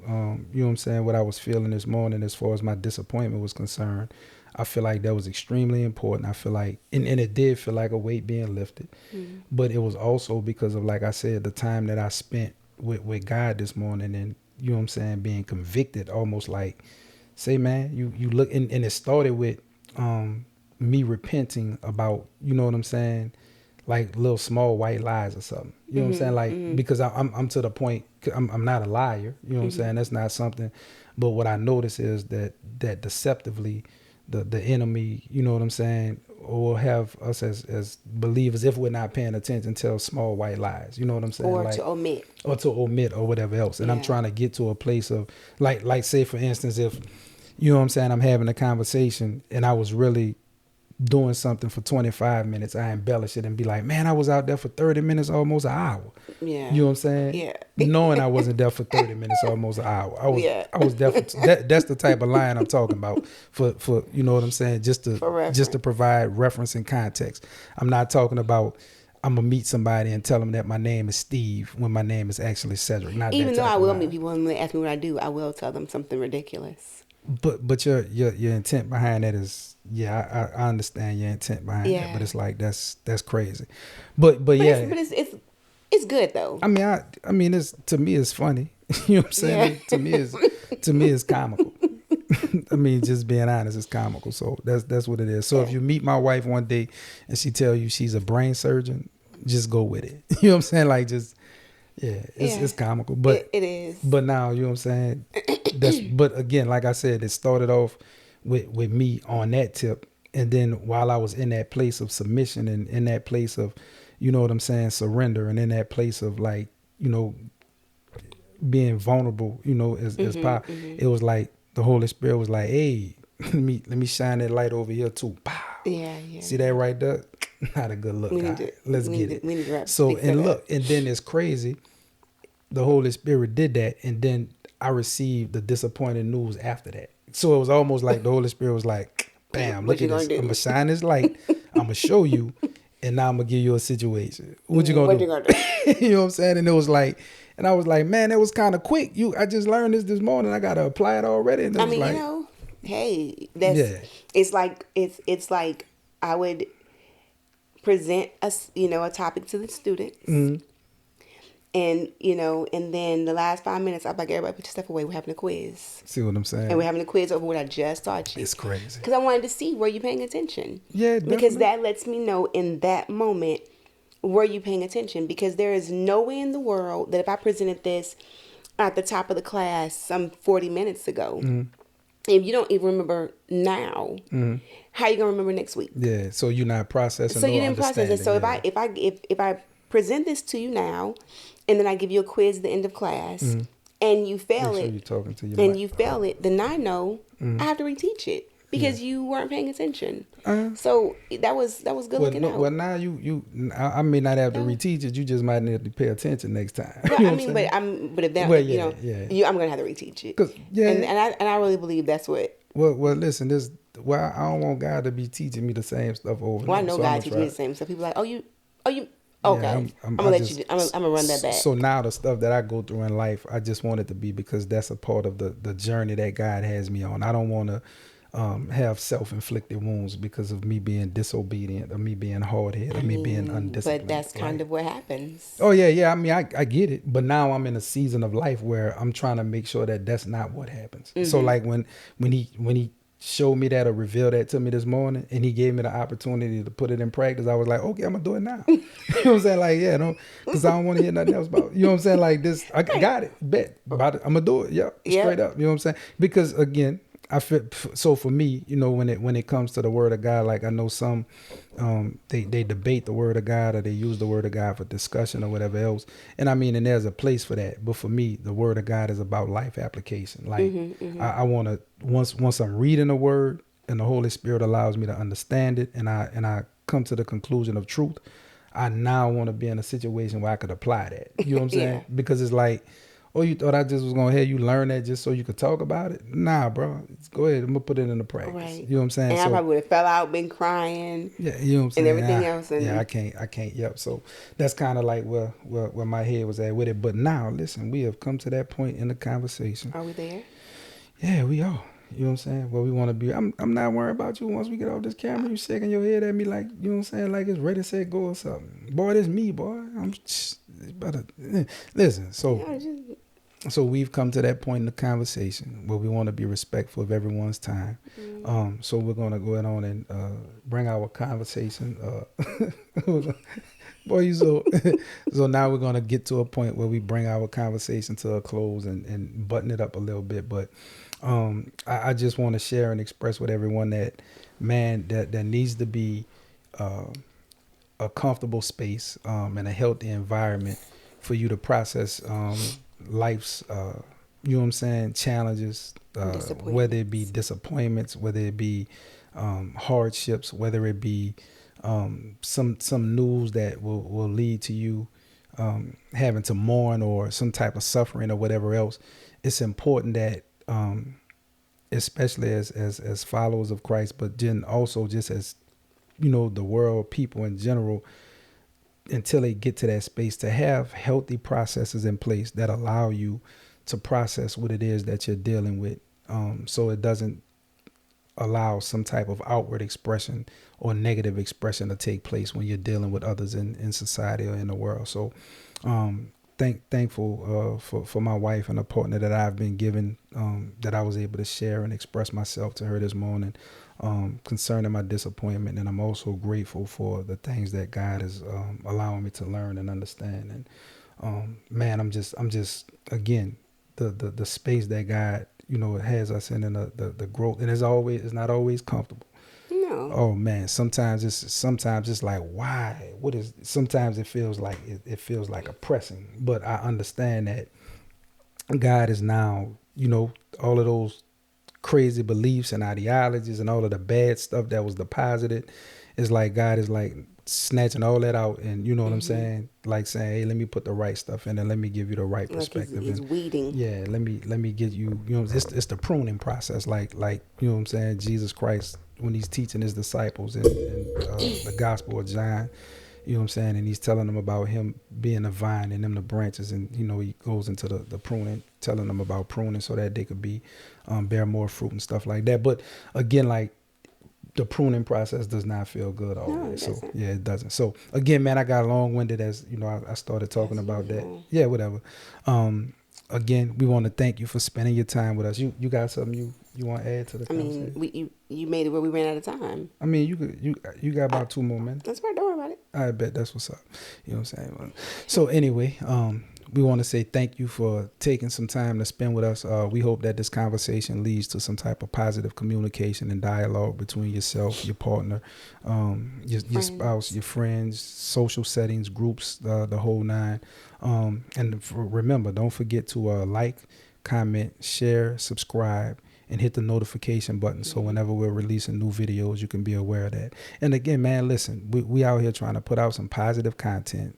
you know what I'm saying, what I was feeling this morning as far as my disappointment was concerned. I feel like that was extremely important. I feel like, and it did feel like a weight being lifted, but it was also because of, like I said, the time that I spent with God this morning, and, you know what I'm saying, being convicted, almost like, say, man, you look, and it started with me repenting about, you know what I'm saying, like little small white lies or something. You know what I'm saying? Like, because I'm to the point, I'm not a liar. You know what I'm saying? That's not something. But what I notice is that deceptively, the enemy, you know what I'm saying, will have us as believers, if we're not paying attention, tell small white lies. You know what I'm saying? Or like, to omit. Or whatever else. And I'm trying to get to a place of, like say, for instance, if, you know what I'm saying, I'm having a conversation and I was really doing something for 25 minutes, I embellish it and be like, man, I was out there for 30 minutes, almost an hour. Yeah. You know what I'm saying? Yeah. Knowing I wasn't there for 30 minutes, almost an hour. I was there for, that's the type of line I'm talking about, for you know what I'm saying, just to provide reference and context. I'm not talking about I'm gonna meet somebody and tell them that my name is Steve when my name is actually Cedric. Not Even that though type I of will line. meet people when they ask me what I do, I will tell them something ridiculous. But your intent behind that is, I understand your intent behind that, but it's like, that's crazy. But yeah, it's good though. I mean it's, to me it's funny. You know what I'm saying? Yeah. To me it's comical. I mean, just being honest, it's comical. So that's what it is. So if you meet my wife one day and she tell you she's a brain surgeon, just go with it. You know what I'm saying? Like, just it's comical, but it is. But now, you know what I'm saying? But again, like I said, it started off with me on that tip, and then while I was in that place of submission, and in that place of, you know what I'm saying, surrender, and in that place of, like, you know, being vulnerable, you know, as power, it was like the Holy Spirit was like, hey, let me shine that light over here too. Pow. Yeah. See that right there? Not a good look. Let's get it. We need to so, and look, and then it's crazy. The Holy Spirit did that, and then I received the disappointing news after that. So it was almost like the Holy Spirit was like, bam, look at this. I'm gonna shine this light. I'm gonna show you, and now I'm gonna give you a situation. What you gonna do? You know what I'm saying? And it was like, and I was like, man, that was kind of quick. I just learned this morning. I gotta apply it already. And I mean, like, you know, hey, it's like I would present a topic to the students. Mm-hmm. And, you know, and then the last 5 minutes, I'm like, everybody put your stuff away. We're having a quiz. See what I'm saying? And we're having a quiz over what I just taught you. It's crazy. Because I wanted to see, were you paying attention? Yeah, definitely. Because that lets me know in that moment, were you paying attention? Because there is no way in the world that if I presented this at the top of the class some 40 minutes ago, If you don't even remember now, how you gonna remember next week? Yeah. So you're not processing So you nor didn't process it. understanding. So Yeah. if I present this to you now, and then I give you a quiz at the end of class, and you Make fail sure it, you're talking to your mic. then I know I have to reteach it Yeah. because you weren't paying attention. Uh, So that was good well, looking no, well out. now I may not have to No. reteach it. You just might need to pay attention next time. But You know I what I'm mean, saying? but if that Well, if, you yeah, know yeah. I'm gonna have to reteach it, Cause yeah. and I really believe that's what. Well, listen. This. Well, I don't want God to be teaching me the same stuff over and Well, I over. know So I'm God gonna teaches me try. the same stuff. People like, oh you, Yeah, okay. I'm I gonna let you. just I'm gonna run that back. so now the stuff that I go through in life, I just want it to be because that's a part of the journey that God has me on. I don't want to have self-inflicted wounds because of me being disobedient or me being hard-headed or me being But undisciplined. that's kind Like, of what happens. oh yeah. I mean, I get it, but now I'm in a season of life where I'm trying to make sure that that's not what happens. So like when he showed me that or revealed that to me this morning, and he gave me the opportunity to put it in practice, I was like, okay, I'm gonna do it now. You know what I'm saying? Like, yeah, no, because I don't want to hear nothing else about. You know what I'm saying? Like this, I Right. got it, bet about it. I'm gonna do it. Yep, straight Yep. up. You know what I'm saying? Because again, I feel so for me, when it comes to the word of God, like I know some they debate the word of God or they use the word of God for discussion or whatever else. And I mean, and there's a place for that. But for me, the word of God is about life application. Like I want to once I'm reading the word and the Holy Spirit allows me to understand it and I come to the conclusion of truth, I now want to be in a situation where I could apply that. You know what I'm Yeah. saying? Because it's like, oh, you thought I just was gonna have you learn that just so you could talk about it? Nah, bro. Go ahead. I'm gonna put it into practice. Right. You know what I'm saying? And I So probably would have fell out, been crying, yeah, you know what I'm and saying? everything else. Yeah, And I can't. Yep. So that's kind of like where my head was at with it. But now, listen, we have come to that point in the conversation. are we there? Yeah, we are. You know what I'm saying? Where we want to be. I'm not worried about you once we get off this camera. You shaking your head at me like, you know what I'm saying? Like it's ready, set, go or something. Boy, this me, boy. I'm better. Listen, Yeah, so we've come to that point in the conversation where we want to be respectful of everyone's time. So we're going to go ahead on and bring our conversation. Boy, you so now we're going to get to a point where we bring our conversation to a close and button it up a little bit. But I just want to share and express with everyone that, man, that needs to be a comfortable space and a healthy environment for you to process life's you know what I'm saying, challenges, whether it be disappointments, whether it be hardships, whether it be some news that will lead to you having to mourn or some type of suffering or whatever else. It's important that especially as followers of Christ, but then also just as the world, people in general, until they get to that space, to have healthy processes in place that allow you to process what it is that you're dealing with, so it doesn't allow some type of outward expression or negative expression to take place when you're dealing with others in society or in the world. So thankful for my wife and a partner that I've been given, that I was able to share and express myself to her this morning concerning my disappointment. And I'm also grateful for the things that God is allowing me to learn and understand. And man, I'm just again, the space that God has us in, and the growth, and it's not always comfortable. No. Oh man, sometimes it's like, why? What is? Sometimes it feels like it feels like oppressing, but I understand that God is now, all of those crazy beliefs and ideologies and all of the bad stuff that was deposited. It's like God is like snatching all that out, and you know what I'm saying, like saying, hey, let me put the right stuff in and let me give you the right Like perspective. he's And weeding. yeah, let me get you, it's the pruning process, like you know what I'm saying, Jesus Christ, when he's teaching his disciples in the Gospel of John, you know what I'm saying, and he's telling them about him being the vine and them the branches, and he goes into the pruning, telling them about pruning so that they could be bear more fruit and stuff like that. But again, like, the pruning process does not feel good always. No, it So doesn't. yeah, it doesn't. So again, man, I got long-winded as I started talking As about that. usual. Yeah, whatever. Again, we want to thank you for spending your time with us. You got something you want to add to the I mean, conversation? you made it where we ran out of time. I mean, you got about 2 more minutes. That's right. Don't worry about it. I bet that's what's up. You know what I'm saying? So anyway, we want to say thank you for taking some time to spend with us. We hope that this conversation leads to some type of positive communication and dialogue between yourself, your partner, your spouse, your friends, social settings, groups, the whole nine. Remember, don't forget to like, comment, share, subscribe, and hit the notification button so whenever we're releasing new videos, you can be aware of that. And again, man, listen, we out here trying to put out some positive content.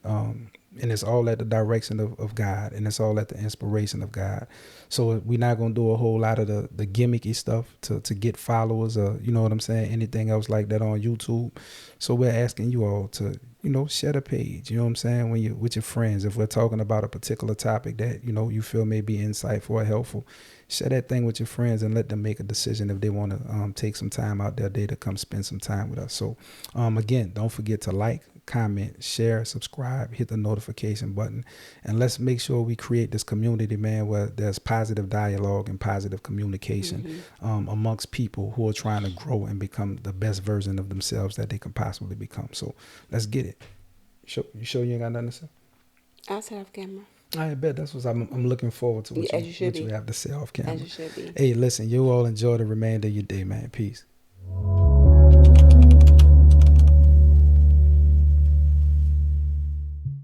And it's all at the direction of God, and it's all at the inspiration of God. So we're not going to do a whole lot of the gimmicky stuff to get followers, or, you know what I'm saying, anything else like that on YouTube. So we're asking you all to, share the page, you know what I'm saying, when you with your friends. If we're talking about a particular topic that, you feel may be insightful or helpful, share that thing with your friends and let them make a decision if they want to take some time out their day to come spend some time with us. So again, don't forget to like, comment, share, subscribe, hit the notification button, and let's make sure we create this community, man, where there's positive dialogue and positive communication amongst people who are trying to grow and become the best version of themselves that they can possibly become. So let's get it. You sure you ain't got nothing to say? I'll set off camera. I bet that's what I'm looking forward to. What As you should you be. have to say off camera. As you should be. Hey, listen, you all enjoy the remainder of your day, man. Peace.